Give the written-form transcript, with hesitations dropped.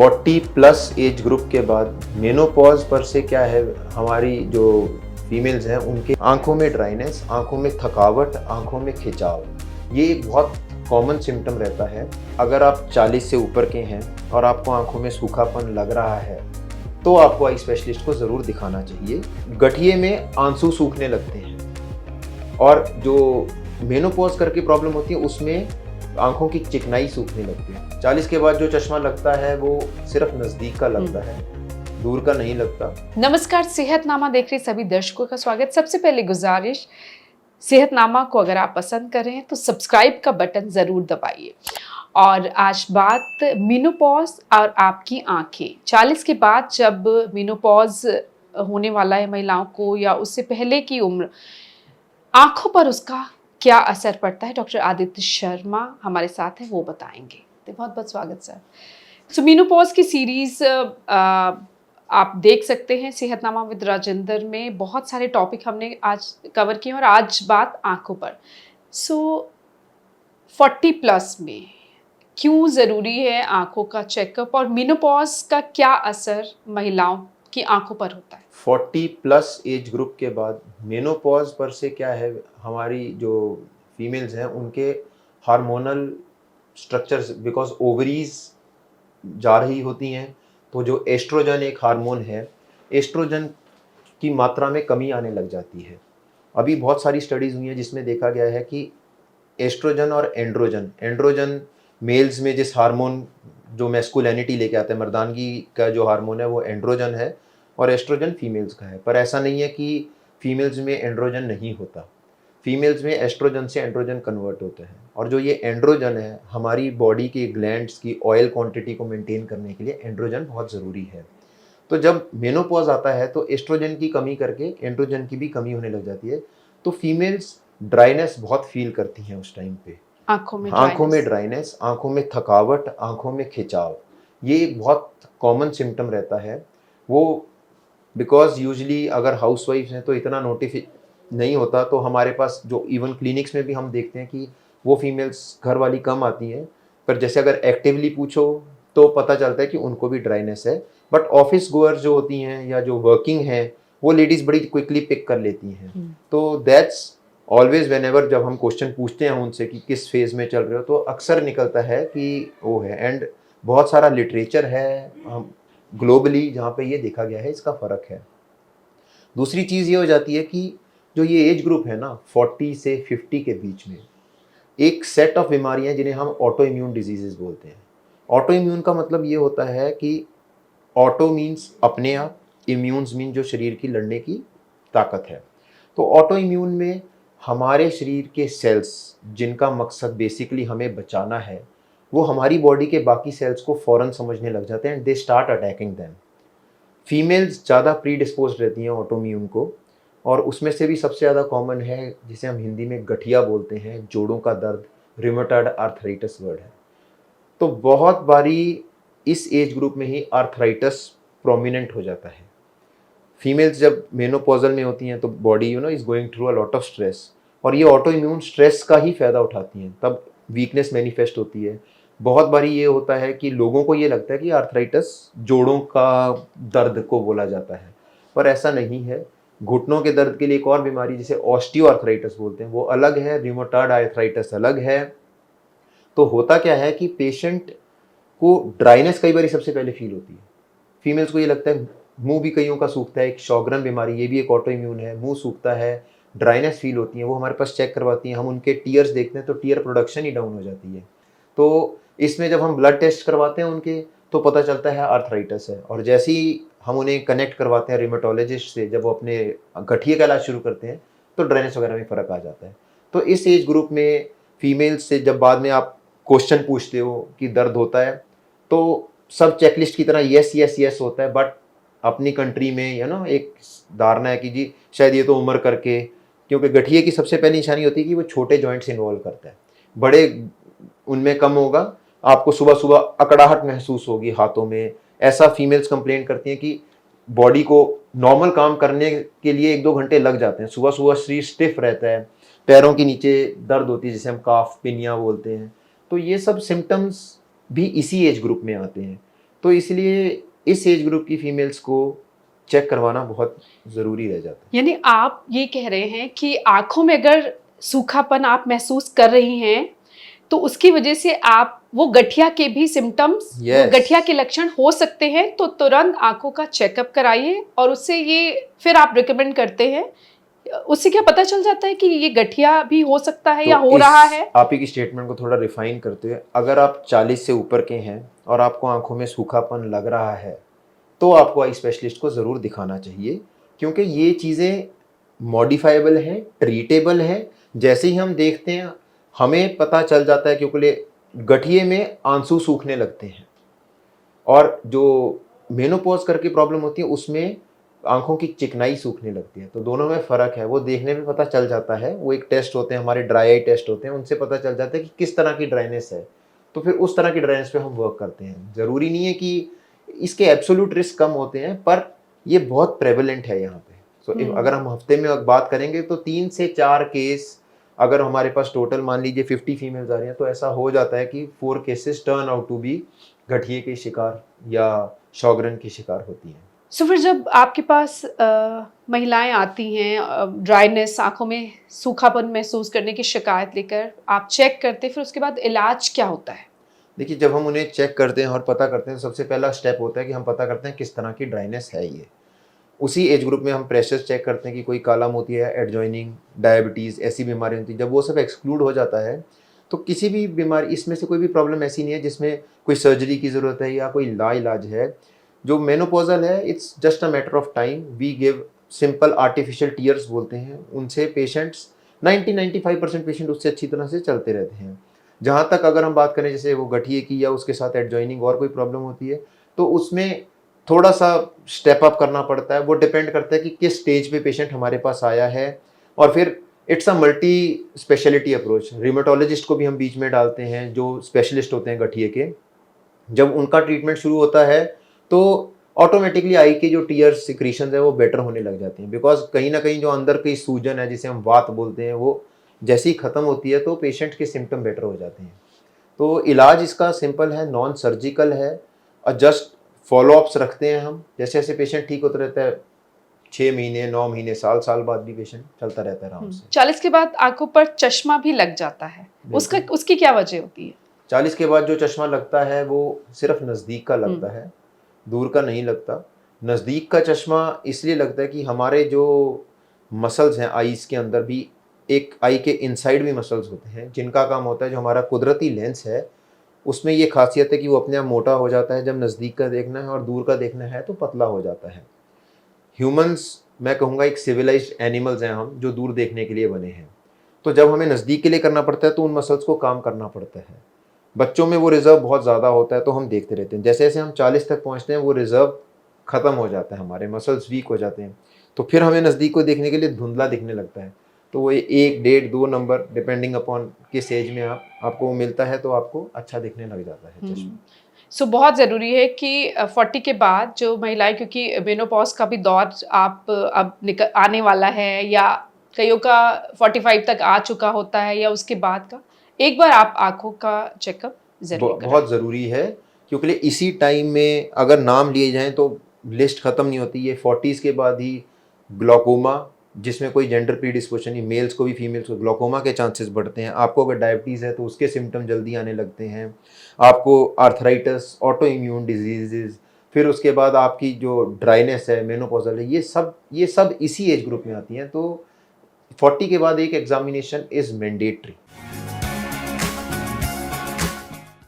40 plus age group के बाद menopause पर से क्या है, हमारी जो फीमेल्स हैं उनके आंखों में ड्राइनेस, आंखों में थकावट, आंखों में खिंचाव, ये एक बहुत कॉमन सिम्टम रहता है। अगर आप 40 से ऊपर के हैं और आपको आंखों में सूखापन लग रहा है तो आपको आई स्पेशलिस्ट को ज़रूर दिखाना चाहिए। गठिए में आंसू सूखने लगते हैं और जो मेनोपॉज करके प्रॉब्लम होती है उसमें आंखों की चिकनाई सूखने लगती है। 40 के बाद जो चश्मा लगता है वो सिर्फ नज़दीक का लगता है, दूर का नहीं लगता। नमस्कार, सेहतनामा देख रहे सभी दर्शकों का स्वागत। सबसे पहले गुजारिश, सेहतनामा को अगर आप पसंद कर रहे हैं तो सब्सक्राइब का बटन ज़रूर दबाइए। और आज बात मेनोपॉज और आपकी आंखें। 40 के बाद जब मेनोपॉज होने वाला है महिलाओं को या उससे पहले की उम्र, आंखों पर उसका क्या असर पड़ता है, डॉक्टर आदित्य शर्मा हमारे साथ हैं, वो बताएंगे। तो बहुत बहुत स्वागत सर। सो मेनोपॉज की सीरीज आप देख सकते हैं सेहतनामा विद राजेंद्र में। बहुत सारे टॉपिक हमने आज कवर किए और आज बात आंखों पर। सो 40 प्लस में क्यों ज़रूरी है आंखों का चेकअप और मेनोपॉज का क्या असर महिलाओं की आंखों पर होता है? 40 प्लस एज ग्रुप के बाद मेनोपॉज पर से क्या है, हमारी जो फीमेल्स हैं उनके हार्मोनल स्ट्रक्चर्स, बिकॉज ओवरीज जा रही होती हैं तो जो एस्ट्रोजन एक हार्मोन है, एस्ट्रोजन की मात्रा में कमी आने लग जाती है। अभी बहुत सारी स्टडीज़ हुई हैं जिसमें देखा गया है कि एस्ट्रोजन और एंड्रोजन मेल्स में जिस हार्मोन जो मैस्कुलिनिटी लेके आता है, मर्दानगी का जो हार्मोन है वो एंड्रोजन है और एस्ट्रोजन फीमेल्स का है। पर ऐसा नहीं है कि फीमेल्स में एंड्रोजन नहीं होता, फीमेल्स में एस्ट्रोजन से एंड्रोजन कन्वर्ट होता है। और जो ये एंड्रोजन है, हमारी बॉडी के ग्लैंड्स की ऑयल क्वांटिटी को मेंटेन करने के लिए एंड्रोजन बहुत ज़रूरी है। तो जब मेनोपॉज आता है तो एस्ट्रोजन की कमी करके एंड्रोजन की भी कमी होने लग जाती है, तो फीमेल्स ड्राइनेस बहुत फील करती हैं उस टाइम पे। आंखों में ड्राइनेस, आंखों में थकावट, आंखों में खिंचाव, ये एक बहुत कॉमन सिम्टम रहता है। वो बिकॉज यूजली अगर हाउसवाइफ हैं तो इतना नोटिफिक नहीं होता, तो हमारे पास जो इवन क्लिनिक्स में भी हम देखते हैं कि वो फीमेल्स घर वाली कम आती हैं, पर जैसे अगर एक्टिवली पूछो तो पता चलता है कि उनको भी ड्राइनेस है। बट ऑफिस गोअर्स जो होती हैं या जो वर्किंग हैं वो लेडीज़ बड़ी क्विकली पिक कर लेती हैं। तो दैट्स ऑलवेज वेन एवर जब हम क्वेश्चन पूछते हैं उनसे कि किस फेज़ में चल रहे हो, तो अक्सर निकलता है कि वो है। एंड बहुत सारा लिटरेचर है हम ग्लोबली जहाँ पे ये देखा गया है, इसका फ़र्क है। दूसरी चीज़ ये हो जाती है कि जो ये एज ग्रुप है ना 40 से 50 के बीच में, एक सेट ऑफ बीमारियां जिन्हें हम ऑटो इम्यून डिजीजेज बोलते हैं। ऑटो इम्यून का मतलब ये होता है कि ऑटो मीन्स अपने आप, इम्यून्स मीन जो शरीर की लड़ने की ताकत है। तो ऑटो इम्यून में हमारे शरीर के सेल्स जिनका मकसद बेसिकली हमें बचाना है, वो हमारी बॉडी के बाकी सेल्स को फ़ौरन समझने लग जाते हैं and they start attacking them. Females ज़्यादा प्री डिस्पोज रहती हैं ऑटो इम्यून को, और उसमें से भी सबसे ज़्यादा कॉमन है जिसे हम हिंदी में गठिया बोलते हैं, जोड़ों का दर्द, रिमेटॉइड आर्थराइटिस वर्ड है। तो बहुत बारी इस एज ग्रुप में ही आर्थराइटिस प्रोमिनेंट हो जाता है। फीमेल्स जब मेनोपॉजल में होती हैं तो body is going through a lot of stress, और ये ऑटो इम्यून स्ट्रेस का ही फ़ायदा उठाती हैं, तब वीकनेस मैनिफेस्ट होती है। बहुत बारी ये होता है कि लोगों को ये लगता है कि आर्थराइटिस जोड़ों का दर्द को बोला जाता है, पर ऐसा नहीं है। घुटनों के दर्द के लिए एक और बीमारी जिसे ऑस्टियो आर्थराइटिस बोलते हैं वो अलग है, रिमेटॉइड आर्थराइटिस अलग है। तो होता क्या है कि पेशेंट को ड्राइनेस कई बार सबसे पहले फील होती है। फीमेल्स को ये लगता है, मुंह भी कईयों का सूखता है, एक शॉग्रेन बीमारी, ये भी एक ऑटो इम्यून है, मुंह सूखता है, ड्राइनेस फील होती है, वो हमारे पास चेक करवाती हैं, हम उनके टीयर्स देखते हैं तो टीयर प्रोडक्शन ही डाउन हो जाती है। तो इसमें जब हम ब्लड टेस्ट करवाते हैं उनके तो पता चलता है आर्थराइटिस है, और जैसे ही हम उन्हें कनेक्ट करवाते हैं रिमेटोलॉजिस्ट से, जब वो अपने गठिए का इलाज शुरू करते हैं तो ड्राइनेस वगैरह में फ़र्क आ जाता है। तो इस एज ग्रुप में फीमेल्स से जब बाद में आप क्वेश्चन पूछते हो कि दर्द होता है, तो सब चेकलिस्ट की तरह यस यस यस होता है, बट अपनी कंट्री में एक धारणा है कि जी शायद ये तो उम्र करके, क्योंकि गठिए की सबसे पहली निशानी होती है कि वो छोटे जॉइंट्स इन्वॉल्व करता है, बड़े उनमें कम होगा। आपको सुबह सुबह अकड़ाहट महसूस होगी हाथों में, ऐसा फीमेल्स कंप्लेन करती हैं कि बॉडी को नॉर्मल काम करने के लिए 1-2 घंटे लग जाते हैं। सुबह सुबह शरीर स्टिफ रहता है, पैरों के नीचे दर्द होती है जिसे हम काफ पिनिया बोलते हैं। तो ये सब सिम्टम्स भी इसी एज ग्रुप में आते हैं। तो इसलिए इस एज ग्रुप की फीमेल्स को चेक करवाना बहुत ज़रूरी रह जाता है। यानी आप ये कह रहे हैं कि आँखों में अगर सूखापन आप महसूस कर रही हैं, तो उसकी वजह से आप वो गठिया के भी सिम्पटम्स, वो Yes. गठिया के लक्षण हो सकते हैं, तो तुरंत आँखों का चेकअप कराइए और उससे ये फिर आप रिकमेंड करते हैं। उससे क्या पता चल जाता है कि ये गठिया भी हो सकता है या हो रहा है? आप ही की स्टेटमेंट को थोड़ा रिफाइन करते हुए, अगर आप 40 से ऊपर के हैं और आपको आंखों में सूखापन लग रहा है, तो आपको आई स्पेशलिस्ट को ज़रूर दिखाना चाहिए, क्योंकि ये चीज़ें मॉडिफाइबल हैं, ट्रीटेबल हैं। जैसे ही हम देखते हैं हमें पता चल जाता है, क्योंकि गठिए में आंसू सूखने लगते हैं, और जो मेनोपॉज करके प्रॉब्लम होती है उसमें आंखों की चिकनाई सूखने लगती है। तो दोनों में फ़र्क है, वो देखने में पता चल जाता है। वो एक टेस्ट होते हैं हमारे, ड्राई आई टेस्ट होते हैं, उनसे पता चल जाता है कि किस तरह की ड्राइनेस है। तो फिर उस तरह की ड्राइनेस पे हम वर्क करते हैं। ज़रूरी नहीं है कि इसके एब्सोल्यूट रिस्क कम होते हैं, पर ये बहुत प्रेवलेंट है यहाँ पे। सो अगर हम हफ्ते में बात करेंगे तो 3 से 4 केस, अगर हमारे पास टोटल मान लीजिए 50 फीमेल्स आ रही हैं, तो ऐसा हो जाता है कि 4 cases turn out to be गठिए के शिकार या शॉगरन के शिकार होती हैं। सो फिर जब आपके पास महिलाएं आती हैं ड्राइनेस, आंखों में सूखापन महसूस करने की शिकायत लेकर, आप चेक करते, फिर उसके बाद इलाज क्या होता है? देखिए, जब हम उन्हें चेक करते हैं और पता करते हैं, तो सबसे पहला स्टेप होता है कि हम पता करते हैं किस तरह की ड्राइनेस है ये। उसी एज ग्रुप में हम प्रेशर चेक करते हैं कि कोई काला मोती है, एडजॉइनिंग, डायबिटीज़, ऐसी बीमारी होती है। जब वो सब एक्सक्लूड हो जाता है, तो किसी भी बीमारी, इसमें से कोई भी प्रॉब्लम ऐसी नहीं है जिसमें कोई सर्जरी की ज़रूरत है या कोई लाइलाज है। जो मेनोपॉज़ल है, it's just a matter of time. We give simple artificial tears बोलते हैं, उनसे पेशेंट्स 90-95% पेशेंट उससे अच्छी तरह से चलते रहते हैं। जहाँ तक अगर हम बात करें जैसे वो गठिए की या उसके साथ एडजॉइनिंग और कोई प्रॉब्लम होती है, तो उसमें थोड़ा सा स्टेप अप करना पड़ता है। वो डिपेंड करता है कि किस स्टेज पे पेशेंट हमारे पास आया है, और फिर it's a multi specialty approach. Rheumatologist को भी हम बीच में डालते हैं, जो स्पेशलिस्ट होते हैं गठिए के। जब उनका ट्रीटमेंट शुरू होता है, तो ऑटोमेटिकली आई के जो टीयर्स सिक्रीशंस है वो बेटर होने लग जाती हैं, बिकॉज कहीं ना कहीं जो अंदर की सूजन है, जिसे हम वात बोलते हैं, वो जैसे ही ख़त्म होती है तो पेशेंट के सिम्टम बेटर हो जाते हैं। तो इलाज इसका सिंपल है, नॉन सर्जिकल है, और जस्ट फॉलोअप्स रखते हैं हम। जैसे जैसे पेशेंट ठीक होता रहता है, 6 महीने, 9 महीने, साल बाद भी पेशेंट चलता रहता है आराम से। 40 के बाद आंखों पर चश्मा भी लग जाता है, उसकी क्या वजह होती है? 40 के बाद जो चश्मा लगता है वो सिर्फ नज़दीक का लगता है, दूर का नहीं लगता। नज़दीक का चश्मा इसलिए लगता है कि हमारे जो मसल्स हैं आईज़ के अंदर भी, एक आई के इनसाइड भी मसल्स होते हैं जिनका काम होता है, जो हमारा कुदरती लेंस है उसमें ये खासियत है कि वो अपने आप मोटा हो जाता है जब नज़दीक का देखना है, और दूर का देखना है तो पतला हो जाता है। ह्यूमंस, मैं कहूँगा एक सिविलाइज्ड एनिमल्स हैं हम, जो दूर देखने के लिए बने हैं। तो जब हमें नज़दीक के लिए करना पड़ता है तो उन मसल्स को काम करना पड़ता है। बच्चों में वो रिज़र्व बहुत ज़्यादा होता है, तो हम देखते रहते हैं। जैसे जैसे हम 40 तक पहुँचते हैं, वो रिज़र्व ख़त्म हो जाता है, हमारे मसल्स वीक हो जाते हैं, तो फिर हमें नज़दीक को देखने के लिए धुंधला दिखने लगता है। तो वो 1, 1.5, 2 नंबर डिपेंडिंग अपॉन किस एज में आपको वो मिलता है, तो आपको अच्छा दिखने लग जाता है चश्मा। सो बहुत ज़रूरी है कि 40 के बाद जो महिलाएं, क्योंकि मेनोपॉज का भी दौर आप अब आने वाला है, या कईयों का 45 तक आ चुका होता है, या उसके बाद का, एक बार आप आंखों का चेकअप जरूर कराएं। बहुत ज़रूरी है, क्योंकि इसी टाइम में अगर नाम लिए जाएं तो लिस्ट ख़त्म नहीं होती। ये 40s के बाद ही ग्लोकोमा, जिसमें कोई जेंडर प्रीडिस्पोजिशन नहीं, मेल्स को भी फीमेल्स को, ग्लोकोमा के चांसेस बढ़ते हैं। आपको अगर डायबिटीज़ है तो उसके सिम्टम जल्दी आने लगते हैं। आपको आर्थराइटिस, ऑटो इम्यून डिजीज़, फिर उसके बाद आपकी जो ड्राइनेस है, मेनोपॉजल है, ये सब इसी एज ग्रुप में आती हैं। तो 40 के बाद एक एग्जामिनेशन इज़ मैंडेटरी।